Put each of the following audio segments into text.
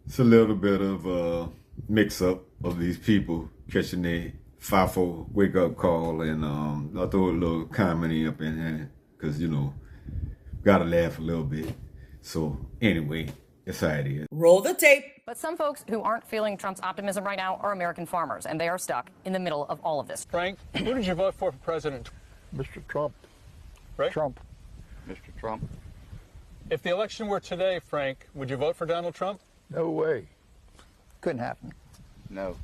It's a little bit of a mix-up of these people catching their FAFO wake-up call, and I throw a little comedy up in there because, you know, gotta laugh a little bit. So anyway, that's how it is. Roll the tape. But some folks who aren't feeling Trump's optimism right now are American farmers, and they are stuck in the middle of all of this. Frank, who did you vote for president? Mr. Trump. Right? Trump. Mr. Trump. If the election were today, Frank, would you vote for Donald Trump? No way. Couldn't happen. No.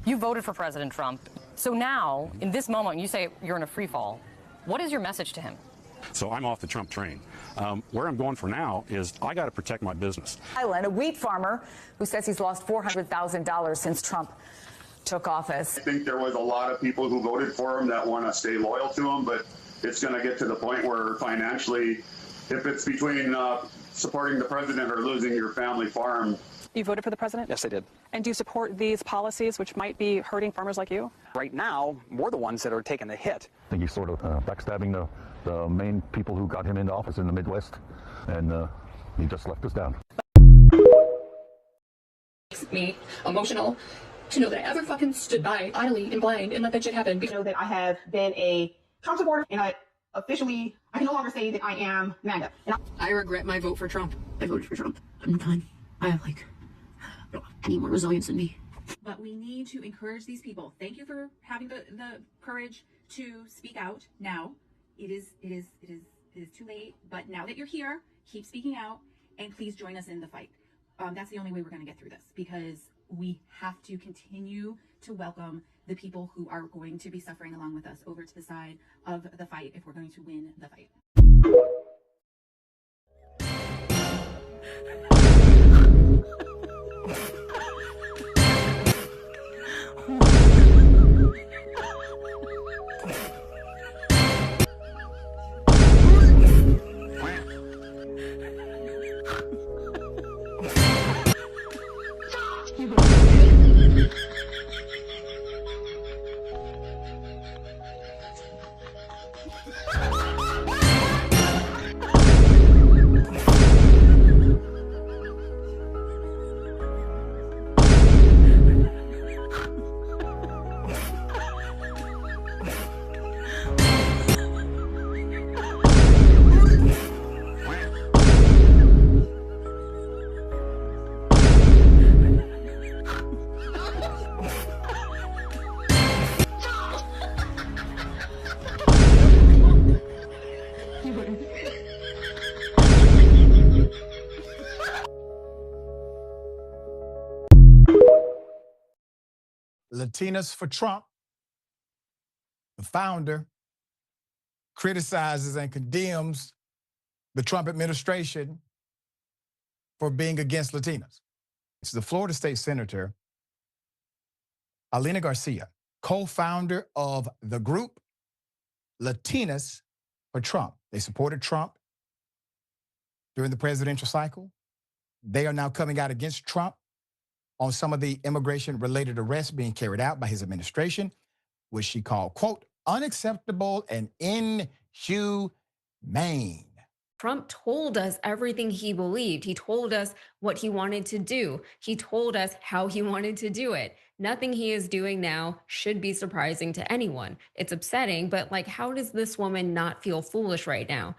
You voted for President Trump. So now, in this moment, you say you're in a free fall. What is your message to him? So I'm off the Trump train. Where I'm going for now is I got to protect my business. Island, a wheat farmer who says he's lost $400,000 since Trump took office. I think there was a lot of people who voted for him that want to stay loyal to him, but it's going to get to the point where financially, if it's between supporting the president or losing your family farm. You voted for the president? Yes, I did. And do you support these policies which might be hurting farmers like you? Right now, we're the ones that are taking the hit. I think he's sort of backstabbing the main people who got him into office in the Midwest, and he just left us down. Makes me emotional to know that I ever fucking stood by idly and blind and let that shit happen. Because I know that I have been a Trump supporter, and I can no longer say that I am MAGA. And I regret my vote for Trump. I voted for Trump. I'm done. I have I don't have any more resilience in me. But we need to encourage these people. Thank you for having the courage to speak out now. It is too late, but now that you're here, keep speaking out, and please join us in the fight. That's the only way we're going to get through this, because we have to continue to welcome the people who are going to be suffering along with us over to the side of the fight if we're going to win the fight. Latinas for Trump, the founder, criticizes and condemns the Trump administration for being against Latinas. It's the Florida State Senator, Alina Garcia, co-founder of the group Latinas for Trump. They supported Trump during the presidential cycle. They are now coming out against Trump on some of the immigration-related arrests being carried out by his administration, which she called, quote, unacceptable and inhumane. Trump told us everything he believed. He told us what he wanted to do. He told us how he wanted to do it. Nothing he is doing now should be surprising to anyone. It's upsetting, but like, how does this woman not feel foolish right now?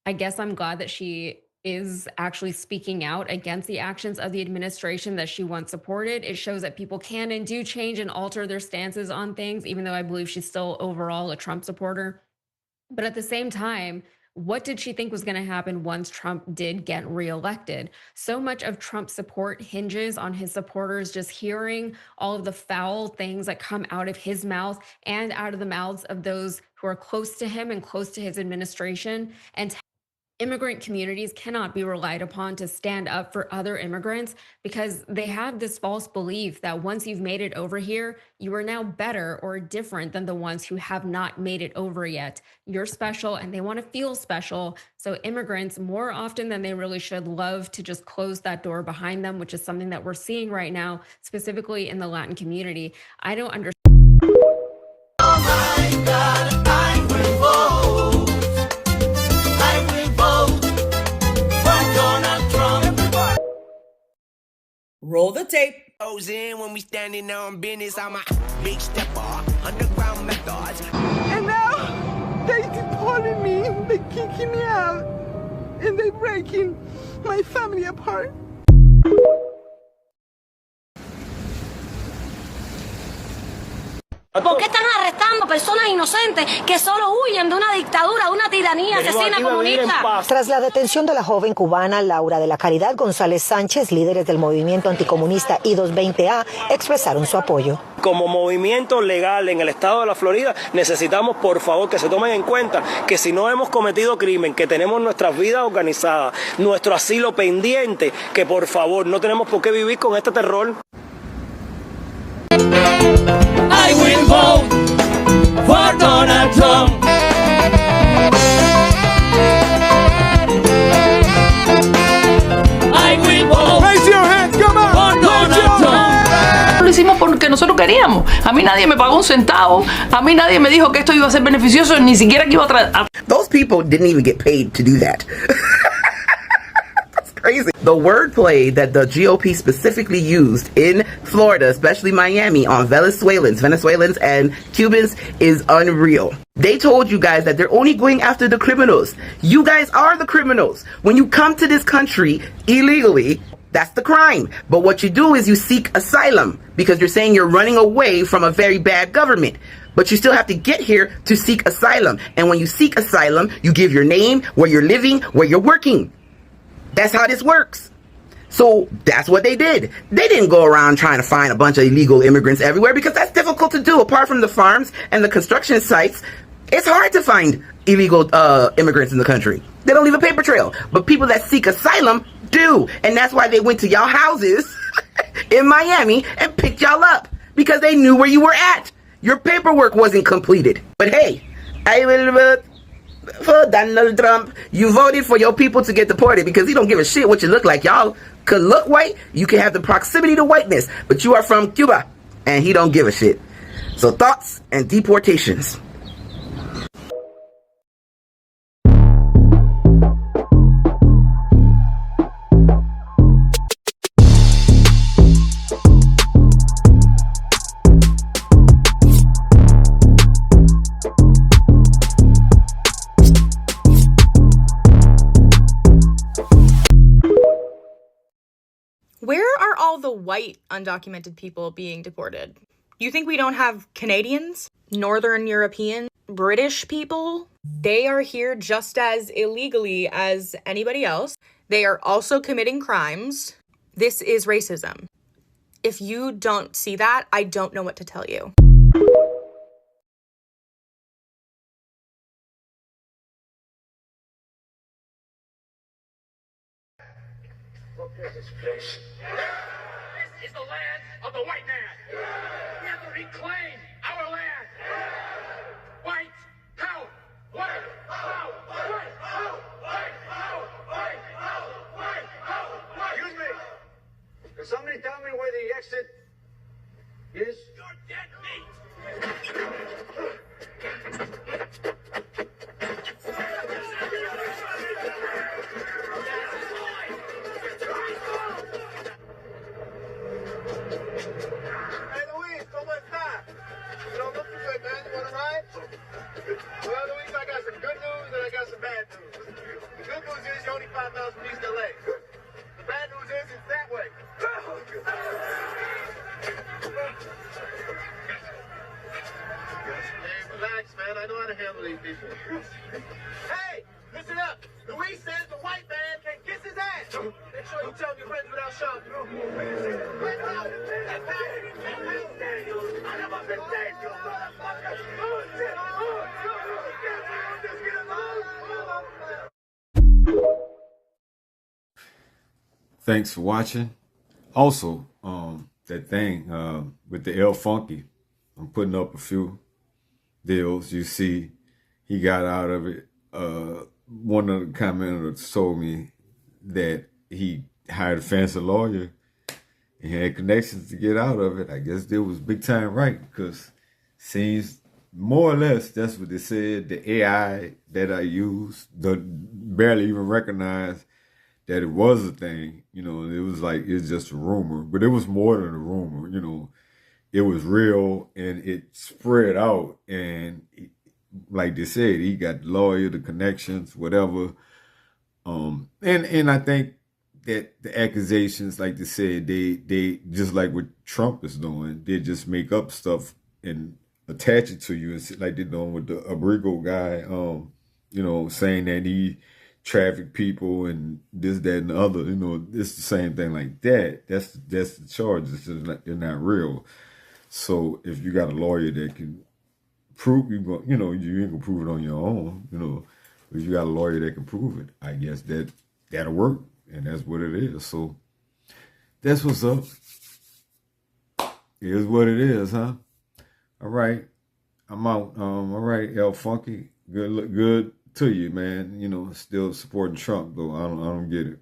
I guess I'm glad that she is actually speaking out against the actions of the administration that she once supported. It shows that people can and do change and alter their stances on things, even though I believe she's still overall a Trump supporter. But at the same time, what did she think was going to happen once Trump did get reelected? So much of Trump's support hinges on his supporters just hearing all of the foul things that come out of his mouth and out of the mouths of those who are close to him and close to his administration. And immigrant communities cannot be relied upon to stand up for other immigrants because they have this false belief that once you've made it over here, you are now better or different than the ones who have not made it over yet. You're special and they want to feel special. So immigrants, more often than they really should, love to just close that door behind them, which is something that we're seeing right now, specifically in the Latin community. I don't understand. Oh my God, I will vote. Roll the tape. In when we standing on business, I'm a big stepper, underground methods. And now they deported me, they kicking me out, and they breaking my family apart. ¿Por qué están arrestando personas inocentes que solo huyen de una dictadura, de una tiranía asesina comunista? Tras la detención de la joven cubana Laura de la Caridad González Sánchez, líderes del movimiento anticomunista I-220A expresaron su apoyo. Como movimiento legal en el estado de la Florida, necesitamos por favor que se tomen en cuenta que si no hemos cometido crimen, que tenemos nuestras vidas organizadas, nuestro asilo pendiente, que por favor no tenemos por qué vivir con este terror. I will vote for Donald Trump. I will vote. Raise your hand, come on. For Donald Trump. Lo hicimos porque nosotros queríamos. A mí nadie me pagó un centavo. A mí nadie me dijo que esto iba a ser beneficioso, ni siquiera que iba a Those people didn't even get paid to do that. Crazy. The wordplay that the GOP specifically used in Florida, especially Miami, on Venezuelans and Cubans is unreal. They told you guys that they're only going after the criminals. You guys are the criminals. When you come to this country illegally, that's the crime. But what you do is you seek asylum because you're saying you're running away from a very bad government. But you still have to get here to seek asylum. And when you seek asylum, you give your name, where you're living, where you're working. That's how this works. So that's what they did. They didn't go around trying to find a bunch of illegal immigrants everywhere because that's difficult to do. Apart from the farms and the construction sites, it's hard to find illegal immigrants in the country. They don't leave a paper trail. But people that seek asylum do. And that's why they went to y'all houses in Miami and picked y'all up because they knew where you were at. Your paperwork wasn't completed. But hey, I will vote for Donald Trump. You voted for your people to get deported because he don't give a shit what you look like. Y'all could look white, you can have the proximity to whiteness, but you are from Cuba and he don't give a shit. So thoughts and deportations. Where are all the white undocumented people being deported? You think we don't have Canadians, Northern European, British people? They are here just as illegally as anybody else. They are also committing crimes. This is racism. If you don't see that, I don't know what to tell you. Look at this place. This is the land of the white man. We have to reclaim our land. White power. White power. White power. White power. White power. White power. Excuse me. Can somebody tell me where the exit is? You're dead meat. Hey Luis, ¿cómo está? You don't look too good, man. You wanna ride? Well, Luis, I got some good news and I got some bad news. The good news is you're only 5 miles from East LA. The bad news is it's that way. Hey, relax, man. I know how to handle these people. Hey, listen up. Luis says the white man can kiss his ass. Make sure you tell your friends without shouting. Thanks for watching. Also, that thing with the El Funky, I'm putting up a few deals. You see, he got out of it. One of the commenters told me that he hired a fancy lawyer and had connections to get out of it. I guess there was big time right, because seems more or less that's what they said. The AI that I use barely even recognize that it was a thing. You know, it was like, it's just a rumor, but it was more than a rumor. You know, it was real, and it spread out. And like they said, he got the lawyer, the connections, whatever. And I think that the accusations, like they said, they just like what Trump is doing, they just make up stuff and attach it to you, and like they're doing with the Abrigo guy, you know, saying that he trafficked people and this, that, and the other. You know, it's the same thing like that. That's the charges. They're not real. So if you got a lawyer that can prove, you ain't gonna prove it on your own. You know, if you got a lawyer that can prove it, I guess that'll work, and that's what it is. So that's what's up. It is what it is, huh? All right, I'm out. All right, El Funky, good to you, man. You know, still supporting Trump though. I don't get it.